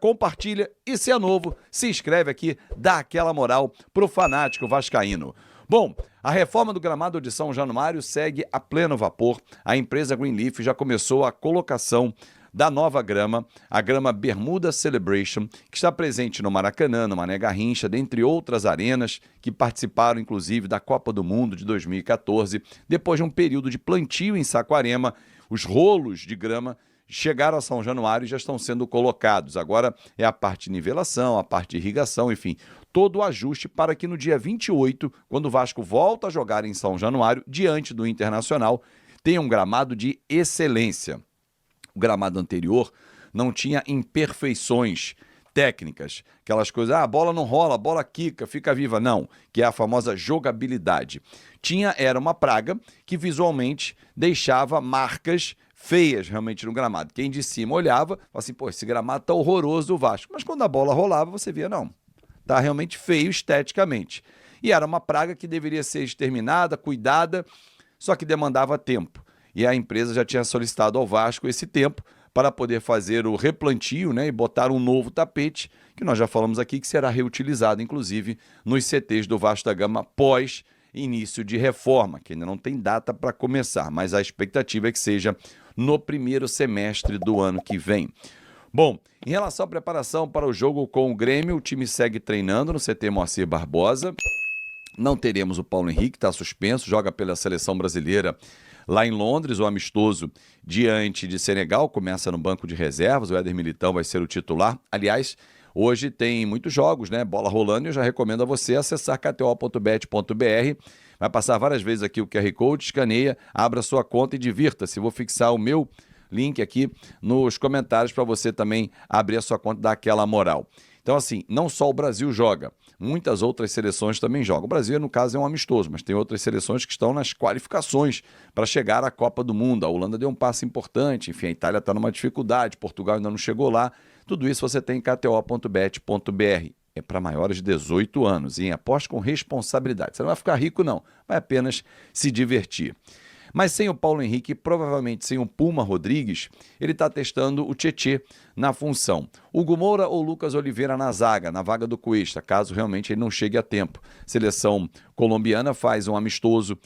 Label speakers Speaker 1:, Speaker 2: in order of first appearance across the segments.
Speaker 1: compartilha e se é novo, se inscreve aqui, dá aquela moral pro fanático vascaíno. Bom, a reforma do gramado de São Januário segue a pleno vapor. A empresa Greenleaf já começou a colocação da nova grama, a grama Bermuda Celebration, que está presente no Maracanã, no Mané Garrincha, dentre outras arenas que participaram, inclusive, da Copa do Mundo de 2014. Depois de um período de plantio em Saquarema, os rolos de grama chegaram a São Januário e já estão sendo colocados. Agora é a parte de nivelação, a parte de irrigação, enfim, todo o ajuste para que no dia 28, quando o Vasco volta a jogar em São Januário, diante do Internacional, tenha um gramado de excelência. O gramado anterior não tinha imperfeições técnicas, aquelas coisas, a bola não rola, a bola quica, fica viva, não, que é a famosa jogabilidade. Era uma praga que visualmente deixava marcas feias realmente no gramado. Quem de cima olhava, falava assim, pô, esse gramado tá horroroso do Vasco. Mas quando a bola rolava, você via, não, tá realmente feio esteticamente. E era uma praga que deveria ser exterminada, cuidada, só que demandava tempo. E a empresa já tinha solicitado ao Vasco esse tempo para poder fazer o replantio, né, e botar um novo tapete, que nós já falamos aqui que será reutilizado, inclusive, nos CTs do Vasco da Gama pós início de reforma, que ainda não tem data para começar, mas a expectativa é que seja no primeiro semestre do ano que vem. Bom, em relação à preparação para o jogo com o Grêmio, o time segue treinando no CT Moacir Barbosa. Não teremos o Paulo Henrique, está suspenso, joga pela seleção brasileira lá em Londres, o amistoso diante de Senegal, começa no banco de reservas, o Éder Militão vai ser o titular. Aliás, hoje tem muitos jogos, né? Bola rolando, e eu já recomendo a você acessar kto.bet.br. Vai passar várias vezes aqui o QR Code, escaneia, abra sua conta e divirta-se. Vou fixar o meu link aqui nos comentários para você também abrir a sua conta e dar aquela moral. Então, assim, não só o Brasil joga, muitas outras seleções também jogam. O Brasil, no caso, é um amistoso, mas tem outras seleções que estão nas qualificações para chegar à Copa do Mundo. A Holanda deu um passo importante, enfim, a Itália está numa dificuldade, Portugal ainda não chegou lá. Tudo isso você tem em kto.bet.br. É para maiores de 18 anos e aposte com responsabilidade. Você não vai ficar rico, não, vai apenas se divertir. Mas sem o Paulo Henrique, provavelmente sem o Puma Rodrigues, ele está testando o Tietê na função. Hugo Moura ou Lucas Oliveira na zaga, na vaga do Cuesta, caso realmente ele não chegue a tempo. Seleção colombiana faz um amistoso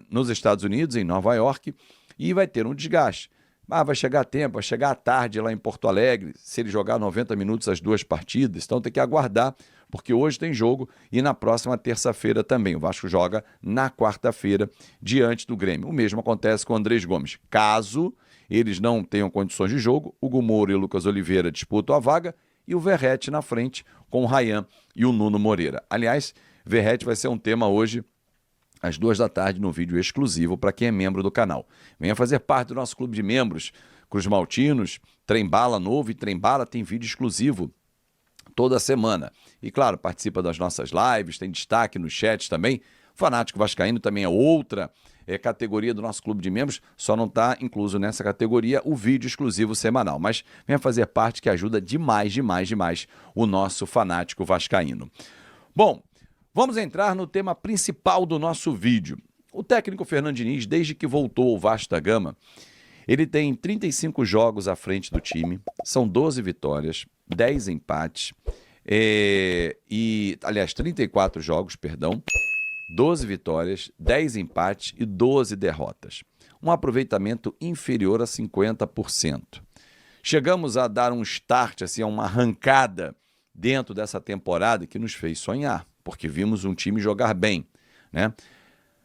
Speaker 1: nos Estados Unidos, em Nova York, e vai ter um desgaste. Vai chegar a tempo, vai chegar à tarde lá em Porto Alegre, se ele jogar 90 minutos as duas partidas, então tem que aguardar, porque hoje tem jogo e na próxima terça-feira também. O Vasco joga na quarta-feira diante do Grêmio. O mesmo acontece com o Andrés Gomes. Caso eles não tenham condições de jogo, Hugo Moura e o Lucas Oliveira disputam a vaga e o Verratti na frente com o Ryan e o Nuno Moreira. Aliás, Verratti vai ser um tema hoje às 14h no vídeo exclusivo para quem é membro do canal. Venha fazer parte do nosso clube de membros, Cruz Maltinos, Trem Bala novo, e Trem Bala tem vídeo exclusivo toda semana. E claro, participa das nossas lives, tem destaque nos chats também. Fanático Vascaíno também é outra categoria do nosso clube de membros, só não está incluso nessa categoria o vídeo exclusivo semanal. Mas venha fazer parte, que ajuda demais, demais, demais o nosso Fanático Vascaíno. Bom, vamos entrar no tema principal do nosso vídeo. O técnico Fernando Diniz, desde que voltou ao Vasco da Gama, ele tem 35 jogos à frente do time, são 12 vitórias, 10 empates, aliás, 34 jogos, perdão, 12 vitórias, 10 empates e 12 derrotas. Um aproveitamento inferior a 50%. Chegamos a dar um start, assim, uma arrancada dentro dessa temporada que nos fez sonhar, porque vimos um time jogar bem, né?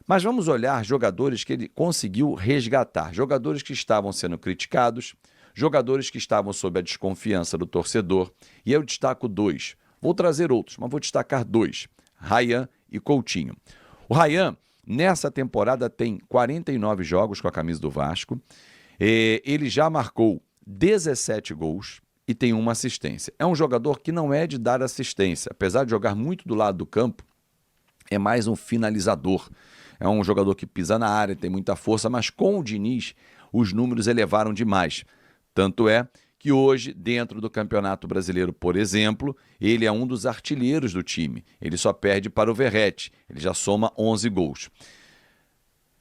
Speaker 1: Mas vamos olhar jogadores que ele conseguiu resgatar, jogadores que estavam sendo criticados, jogadores que estavam sob a desconfiança do torcedor, e eu destaco dois. Vou trazer outros, mas vou destacar dois, Ryan e Coutinho. O Ryan, nessa temporada, tem 49 jogos com a camisa do Vasco, ele já marcou 17 gols e tem uma assistência. É um jogador que não é de dar assistência, apesar de jogar muito do lado do campo, é mais um finalizador. É um jogador que pisa na área, tem muita força, mas com o Diniz os números elevaram demais. Tanto é que hoje, dentro do Campeonato Brasileiro, por exemplo, ele é um dos artilheiros do time. Ele só perde para o Verratti, ele já soma 11 gols.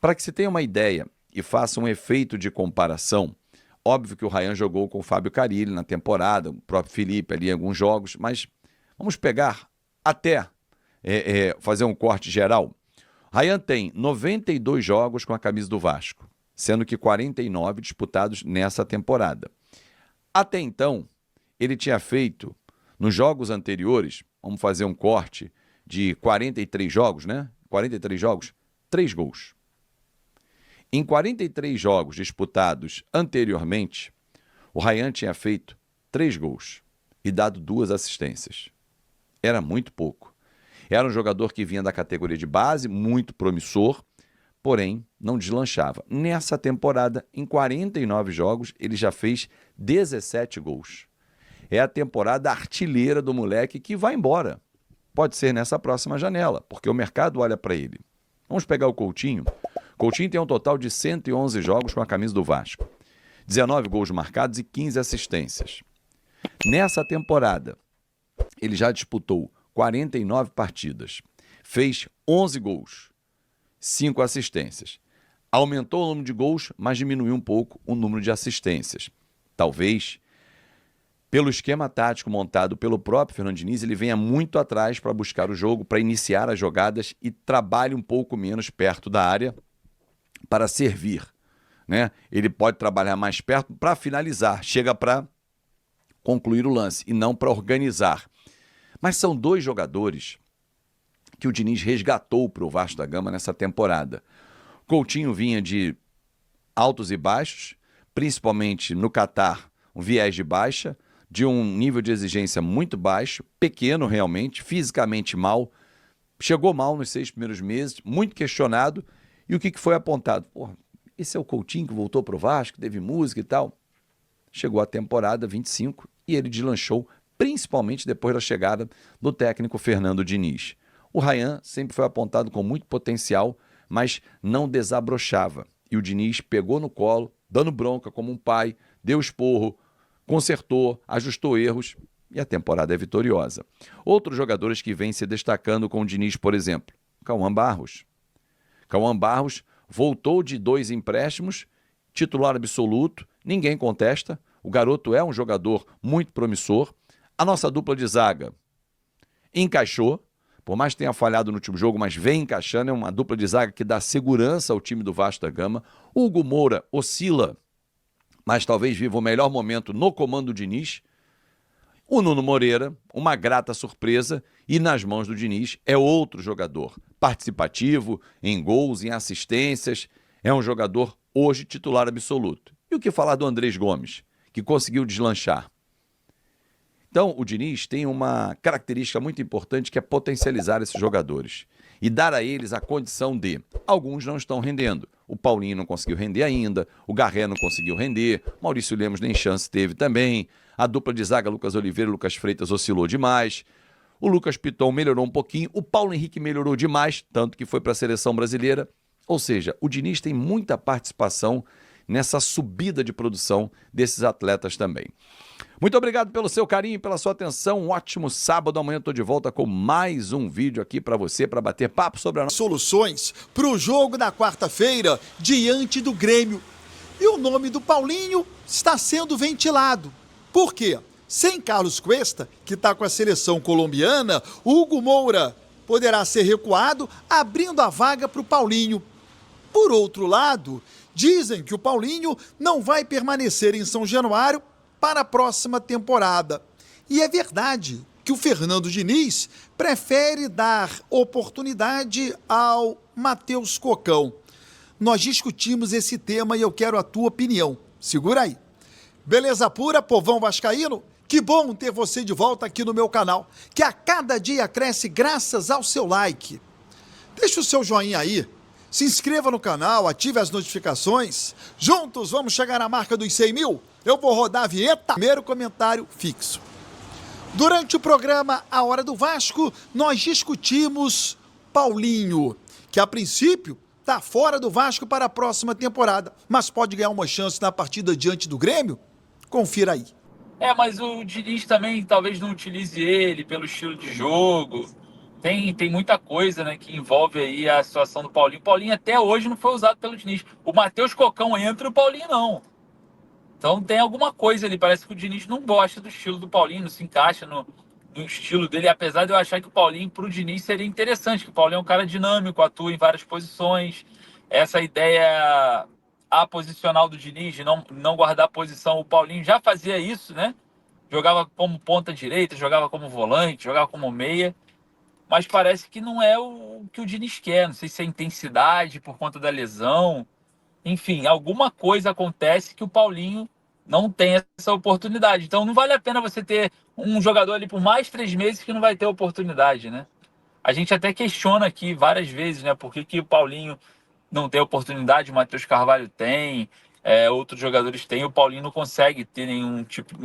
Speaker 1: Para que se tenha uma ideia e faça um efeito de comparação, Óbvio que o Ryan jogou com o Fábio Carille na temporada, o próprio Felipe ali em alguns jogos, mas vamos pegar até fazer um corte geral. Ryan tem 92 jogos com a camisa do Vasco, sendo que 49 disputados nessa temporada. Até então, ele tinha feito, nos jogos anteriores, vamos fazer um corte de 43 jogos, né? 43 jogos, 3 gols. Em 43 jogos disputados anteriormente, o Ryan tinha feito 3 gols e dado 2 assistências. Era muito pouco. Era um jogador que vinha da categoria de base, muito promissor, porém não deslanchava. Nessa temporada, em 49 jogos, ele já fez 17 gols. É a temporada artilheira do moleque que vai embora. Pode ser nessa próxima janela, porque o mercado olha para ele. Vamos pegar o Coutinho. Coutinho tem um total de 111 jogos com a camisa do Vasco. 19 gols marcados e 15 assistências. Nessa temporada, ele já disputou 49 partidas. Fez 11 gols, 5 assistências. Aumentou o número de gols, mas diminuiu um pouco o número de assistências. Talvez, pelo esquema tático montado pelo próprio Fernando Diniz, ele venha muito atrás para buscar o jogo, para iniciar as jogadas e trabalhe um pouco menos perto da área para servir, né? Ele pode trabalhar mais perto para finalizar, chega para concluir o lance e não para organizar. Mas são 2 jogadores que o Diniz resgatou para o Vasco da Gama nessa temporada. Coutinho vinha de altos e baixos, principalmente no Catar, um viés de baixa, de um nível de exigência muito baixo, pequeno realmente, fisicamente mal, chegou mal nos 6 primeiros meses, muito questionado. E o que foi apontado? Porra, esse é o Coutinho que voltou para o Vasco, teve música e tal. Chegou a temporada 25 e ele deslanchou, principalmente depois da chegada do técnico Fernando Diniz. O Ryan sempre foi apontado com muito potencial, mas não desabrochava. E o Diniz pegou no colo, dando bronca como um pai, deu esporro, consertou, ajustou erros e a temporada é vitoriosa. Outros jogadores que vêm se destacando com o Diniz, por exemplo, Cauã Barros. Cauã Barros voltou de 2 empréstimos, titular absoluto, ninguém contesta. O garoto é um jogador muito promissor. A nossa dupla de zaga encaixou, por mais que tenha falhado no último jogo, mas vem encaixando. É uma dupla de zaga que dá segurança ao time do Vasco da Gama. O Hugo Moura oscila, mas talvez viva o melhor momento no comando do Diniz. O Nuno Moreira, uma grata surpresa, e nas mãos do Diniz é outro jogador participativo, em gols, em assistências, é um jogador hoje titular absoluto. E o que falar do Andrés Gomes, que conseguiu deslanchar? Então, o Diniz tem uma característica muito importante, que é potencializar esses jogadores e dar a eles a condição de... Alguns não estão rendendo. O Paulinho não conseguiu render ainda, o Garré não conseguiu render, Maurício Lemos nem chance teve também, a dupla de zaga Lucas Oliveira e Lucas Freitas oscilou demais, o Lucas Piton melhorou um pouquinho, o Paulo Henrique melhorou demais, tanto que foi para a seleção brasileira. Ou seja, o Diniz tem muita participação nessa subida de produção desses atletas também. Muito obrigado pelo seu carinho, pela sua atenção. Um ótimo sábado. Amanhã eu estou de volta com mais um vídeo aqui para você, para bater papo sobre as
Speaker 2: soluções para o jogo da quarta-feira diante do Grêmio. E o nome do Paulinho está sendo ventilado. Por quê? Sem Carlos Cuesta, que está com a seleção colombiana, Hugo Moura poderá ser recuado, abrindo a vaga para o Paulinho. Por outro lado, dizem que o Paulinho não vai permanecer em São Januário para a próxima temporada. E é verdade que o Fernando Diniz prefere dar oportunidade ao Matheus Cocão. Nós discutimos esse tema e eu quero a tua opinião. Segura aí. Beleza pura, povão vascaíno? Que bom ter você de volta aqui no meu canal, que a cada dia cresce graças ao seu like. Deixa o seu joinha aí, se inscreva no canal, ative as notificações. Juntos vamos chegar à marca dos 100 mil. Eu vou rodar a vinheta. Primeiro comentário fixo. Durante o programa A Hora do Vasco, nós discutimos Paulinho, que a princípio está fora do Vasco para a próxima temporada, mas pode ganhar uma chance na partida diante do Grêmio? Confira aí.
Speaker 3: Mas o Diniz também talvez não utilize ele pelo estilo de jogo. Tem muita coisa, né, que envolve aí a situação do Paulinho. O Paulinho até hoje não foi usado pelo Diniz. O Matheus Cocão entra e o Paulinho não. Então tem alguma coisa ali. Parece que o Diniz não gosta do estilo do Paulinho, não se encaixa no estilo dele. Apesar de eu achar que o Paulinho, para o Diniz, seria interessante, que o Paulinho é um cara dinâmico, atua em várias posições. Essa ideia aposicional do Diniz, de não guardar posição, o Paulinho já fazia isso, né? Jogava como ponta direita, jogava como volante, jogava como meia. Mas parece que não é o que o Diniz quer. Não sei se é intensidade por conta da lesão. Enfim, alguma coisa acontece que o Paulinho não tem essa oportunidade. Então não vale a pena você ter um jogador ali por mais 3 meses que não vai ter oportunidade, né? A gente até questiona aqui várias vezes, né? Por que o Paulinho não tem oportunidade, o Matheus Carvalho tem, outros jogadores têm, o Paulinho não consegue ter nenhum tipo,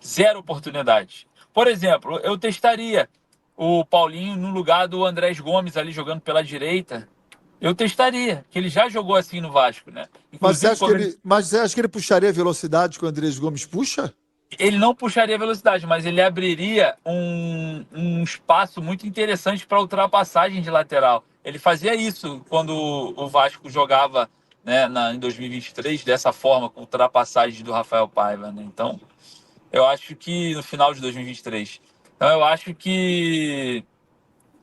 Speaker 3: zero oportunidade. Por exemplo, eu testaria o Paulinho no lugar do Andrés Gomes ali jogando pela direita. Eu testaria, que ele já jogou assim no Vasco, né? Inclusive,
Speaker 2: Mas você acha que ele puxaria a velocidade que o Andrés Gomes puxa?
Speaker 3: ele não puxaria velocidade, mas ele abriria um espaço muito interessante para ultrapassagem de lateral. Ele fazia isso quando o Vasco jogava, né, em 2023, dessa forma, com ultrapassagem do Rafael Paiva, né? Então, eu acho que no final de 2023. Então, eu acho que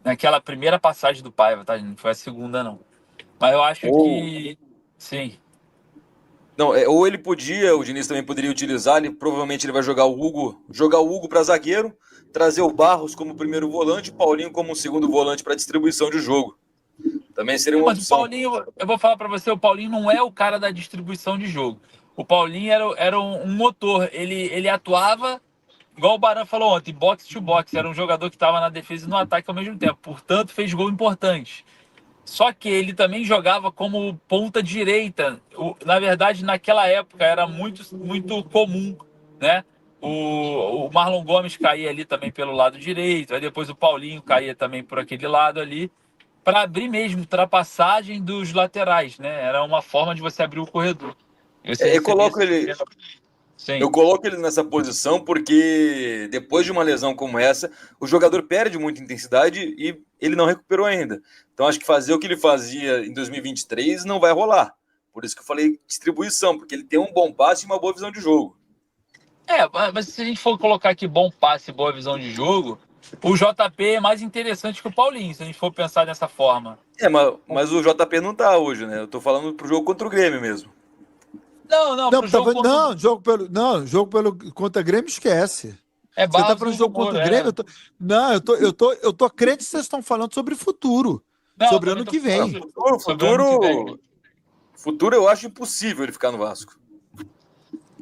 Speaker 3: naquela primeira passagem do Paiva, tá? Não foi a segunda, não. Mas eu acho
Speaker 4: Ou,
Speaker 3: que sim.
Speaker 4: não, ou ele podia, o Diniz também poderia utilizar, provavelmente ele vai jogar o Hugo para zagueiro, trazer o Barros como primeiro volante, o Paulinho como um segundo volante para distribuição de jogo. Também seria uma
Speaker 3: Mas o
Speaker 4: opção.
Speaker 3: Paulinho, eu vou falar para você, o Paulinho não é o cara da distribuição de jogo. O Paulinho era um motor. Ele atuava, igual o Baran falou ontem, box to box. Era um jogador que estava na defesa e no ataque ao mesmo tempo. Portanto, fez gol importante. Só que ele também jogava como ponta direita. Na verdade, naquela época era muito comum, né? O Marlon Gomes caía ali também pelo lado direito, aí depois o Paulinho caía também por aquele lado ali, para abrir mesmo ultrapassagem dos laterais, né? Era uma forma de você abrir o corredor. E você
Speaker 4: Eu
Speaker 3: recebia
Speaker 4: coloco
Speaker 3: essa
Speaker 4: ele,
Speaker 3: pequena... Sim.
Speaker 4: eu coloco ele nessa posição porque depois de uma lesão como essa, o jogador perde muita intensidade e ele não recuperou ainda. Então acho que fazer o que ele fazia em 2023 não vai rolar. Por isso que eu falei distribuição, porque ele tem um bom passe e uma boa visão de jogo.
Speaker 3: Mas se a gente for colocar aqui bom passe e boa visão de jogo, o JP é mais interessante que o Paulinho, se a gente for pensar dessa forma.
Speaker 4: Mas o JP não tá hoje, né? Eu tô falando pro jogo contra o Grêmio mesmo.
Speaker 3: Não,
Speaker 2: Não,
Speaker 3: pro jogo contra o...
Speaker 2: jogo pelo contra Grêmio esquece. Você tá
Speaker 3: Barros e
Speaker 2: falando de
Speaker 3: Hugo
Speaker 2: jogo contra o
Speaker 3: Moura,
Speaker 2: Grêmio? Eu tô crente que vocês estão falando sobre futuro,
Speaker 3: Não,
Speaker 2: sobre
Speaker 3: também
Speaker 2: ano
Speaker 3: tô
Speaker 2: que
Speaker 3: falando
Speaker 2: vem.
Speaker 3: sobre o ano que vem.
Speaker 4: Futuro eu acho impossível ele ficar no Vasco.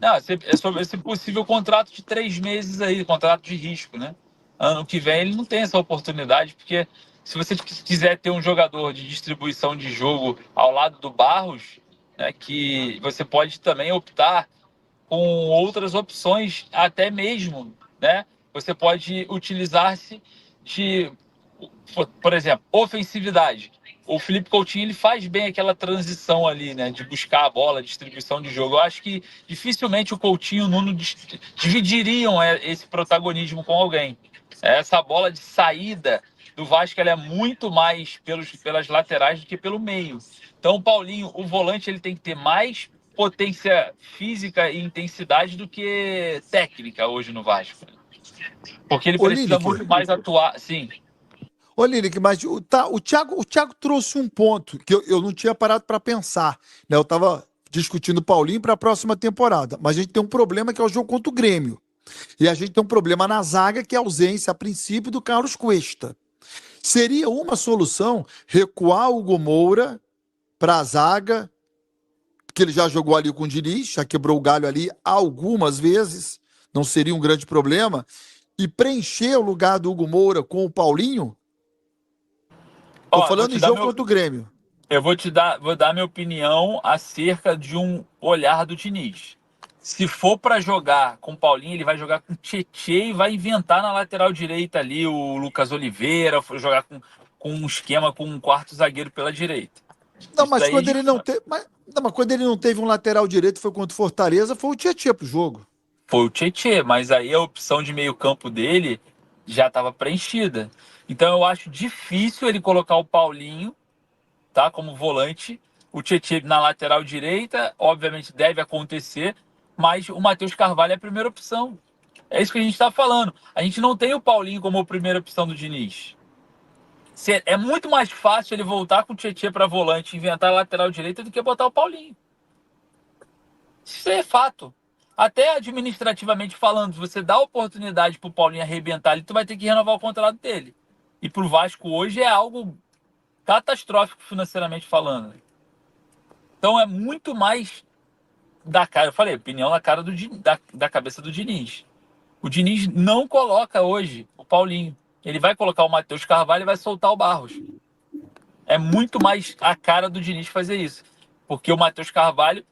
Speaker 3: Não, é sobre esse possível contrato de 3 meses aí, contrato de risco, né? Ano que vem ele não tem essa oportunidade, porque se você quiser ter um jogador de distribuição de jogo ao lado do Barros, né, que você pode também optar com outras opções, até mesmo, né? Você pode utilizar-se de, por exemplo, ofensividade. O Felipe Coutinho ele faz bem aquela transição ali, né? De buscar a bola, distribuição de jogo. Eu acho que dificilmente o Coutinho e o Nuno dividiriam esse protagonismo com alguém. Essa bola de saída do Vasco ela é muito mais pelas laterais do que pelo meio. Então, o Paulinho, o volante, ele tem que ter mais potência física e intensidade do que técnica hoje no Vasco. Porque ele
Speaker 2: Ô,
Speaker 3: precisa
Speaker 2: Lineker,
Speaker 3: muito mais atuar. Sim,
Speaker 2: mas o Thiago trouxe um ponto que eu não tinha parado para pensar, né? Eu tava discutindo o Paulinho para a próxima temporada, mas a gente tem um problema que é o jogo contra o Grêmio. E a gente tem um problema na zaga que é a ausência, a princípio, do Carlos Cuesta. Seria uma solução recuar o Hugo Moura para a zaga, que ele já jogou ali com o Diniz, já quebrou o galho ali algumas vezes, não seria um grande problema, e preencher o lugar do Hugo Moura com o Paulinho? Tô falando em jogo contra o Grêmio.
Speaker 3: vou dar minha opinião acerca de um olhar do Diniz. Se for para jogar com o Paulinho, ele vai jogar com o Tietê e vai inventar na lateral direita ali o Lucas Oliveira, jogar com um esquema com um quarto zagueiro pela direita.
Speaker 2: Não,
Speaker 3: Isso
Speaker 2: mas
Speaker 3: daí
Speaker 2: quando ele não teve, mas quando ele não teve um lateral direito, foi contra o Fortaleza, foi o Tietchan pro jogo.
Speaker 3: foi o Tietê, mas aí a opção de meio campo dele já estava preenchida. Então eu acho difícil ele colocar o Paulinho, tá, como volante, o Tietê na lateral direita, obviamente deve acontecer, mas o Matheus Carvalho é a primeira opção. É isso que a gente está falando. A gente não tem o Paulinho como a primeira opção do Diniz. É muito mais fácil ele voltar com o Tietchan para volante e inventar a lateral direita do que botar o Paulinho. Isso é fato. Até administrativamente falando, se você dá a oportunidade para o Paulinho arrebentar ali, tu vai ter que renovar o contrato dele. E para o Vasco hoje é algo catastrófico financeiramente falando. Então é muito mais da cara. Eu falei, opinião na cara da cabeça do Diniz. O Diniz não coloca hoje o Paulinho. Ele vai colocar o Matheus Carvalho e vai soltar o Barros. É muito mais a cara do Diniz fazer isso. Porque o Matheus Carvalho,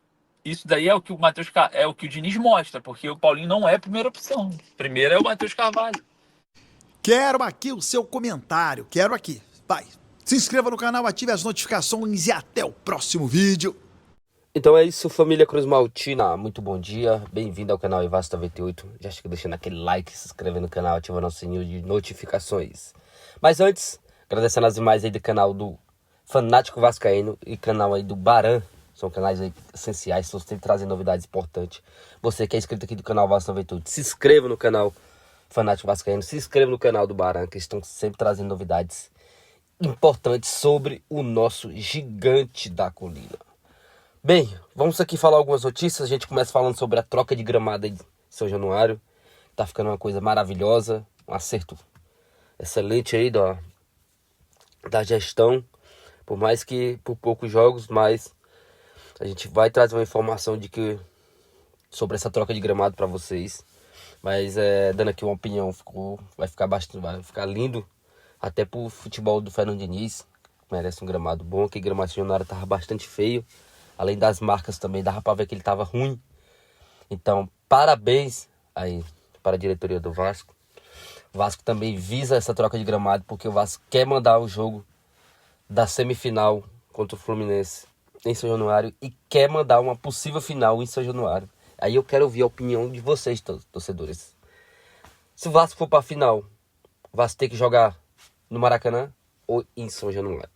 Speaker 3: isso daí é o que o Diniz mostra, porque o Paulinho não é a primeira opção. Primeiro é o Matheus Carvalho.
Speaker 2: Quero aqui o seu comentário, quero aqui. Vai, se inscreva no canal, ative as notificações e até o próximo vídeo.
Speaker 5: Então é isso, família Cruz Maltina, muito bom dia, bem-vindo ao canal Ivasto 98, já chega deixando aquele like, se inscrevendo no canal, ativando o sininho de notificações. Mas antes, agradecendo as imagens aí do canal do Fanático Vascaíno e canal aí do Baran, são canais aí essenciais, estão sempre trazendo novidades importantes. Você que é inscrito aqui do canal Ivasto 98, se inscreva no canal Fanático Vascaíno, se inscreva no canal do Baran, que estão sempre trazendo novidades importantes sobre o nosso gigante da colina. Bem, vamos aqui falar algumas notícias. A gente começa falando sobre a troca de gramado aí de São Januário. Tá ficando uma coisa maravilhosa, um acerto excelente aí da gestão. Por mais que por poucos jogos, mas a gente vai trazer uma informação sobre essa troca de gramado para vocês. Mas dando aqui uma opinião, vai ficar lindo até pro futebol do Fernando Diniz. Merece um gramado bom, que o gramado de São Januário tava bastante feio. Além das marcas também, dava para ver que ele estava ruim. Então, parabéns aí para a diretoria do Vasco. O Vasco também visa essa troca de gramado, porque o Vasco quer mandar o jogo da semifinal contra o Fluminense em São Januário e quer mandar uma possível final em São Januário. Aí eu quero ouvir a opinião de vocês, torcedores. Se o Vasco for para a final, o Vasco tem que jogar no Maracanã ou em São Januário?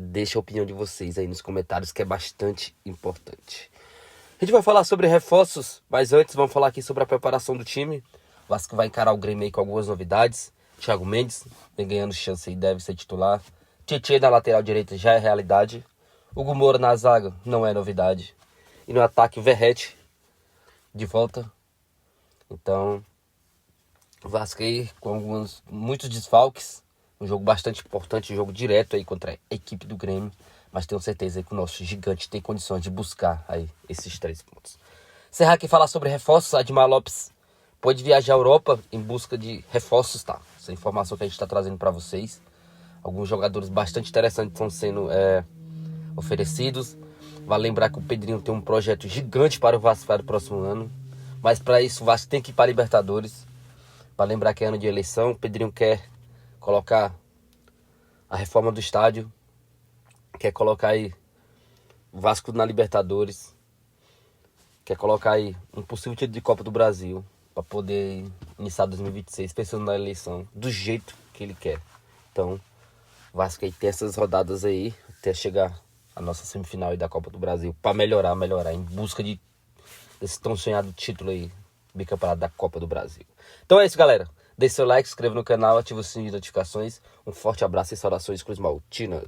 Speaker 5: Deixa a opinião de vocês aí nos comentários, que é bastante importante. A gente vai falar sobre reforços, mas antes vamos falar aqui sobre a preparação do time. O Vasco vai encarar o Grêmio aí com algumas novidades. Thiago Mendes vem ganhando chance e deve ser titular. Tietchan na lateral direita já é realidade. Hugo Moura na zaga não é novidade. E no ataque, o Verratti de volta. Então, o Vasco aí com muitos desfalques. Um jogo bastante importante, um jogo direto aí contra a equipe do Grêmio. Mas tenho certeza que o nosso gigante tem condições de buscar aí esses 3 pontos. Encerrar aqui falar sobre reforços. Admar Lopes pode viajar à Europa em busca de reforços, tá? Essa informação que a gente está trazendo para vocês. Alguns jogadores bastante interessantes estão sendo oferecidos. Vale lembrar que o Pedrinho tem um projeto gigante para o Vasco para o próximo ano. Mas para isso o Vasco tem que ir para a Libertadores. Vale lembrar que é ano de eleição. O Pedrinho quer colocar a reforma do estádio, quer colocar aí o Vasco na Libertadores, quer colocar aí um possível título de Copa do Brasil para poder iniciar 2026 pensando na eleição do jeito que ele quer. Então, o Vasco aí tem essas rodadas aí até chegar a nossa semifinal aí da Copa do Brasil para melhorar em busca desse tão sonhado título aí, bicampeonato da Copa do Brasil. Então é isso, galera. Deixe seu like, se inscreva no canal, ative o sininho de notificações. Um forte abraço e saudações Cruz Maltinas.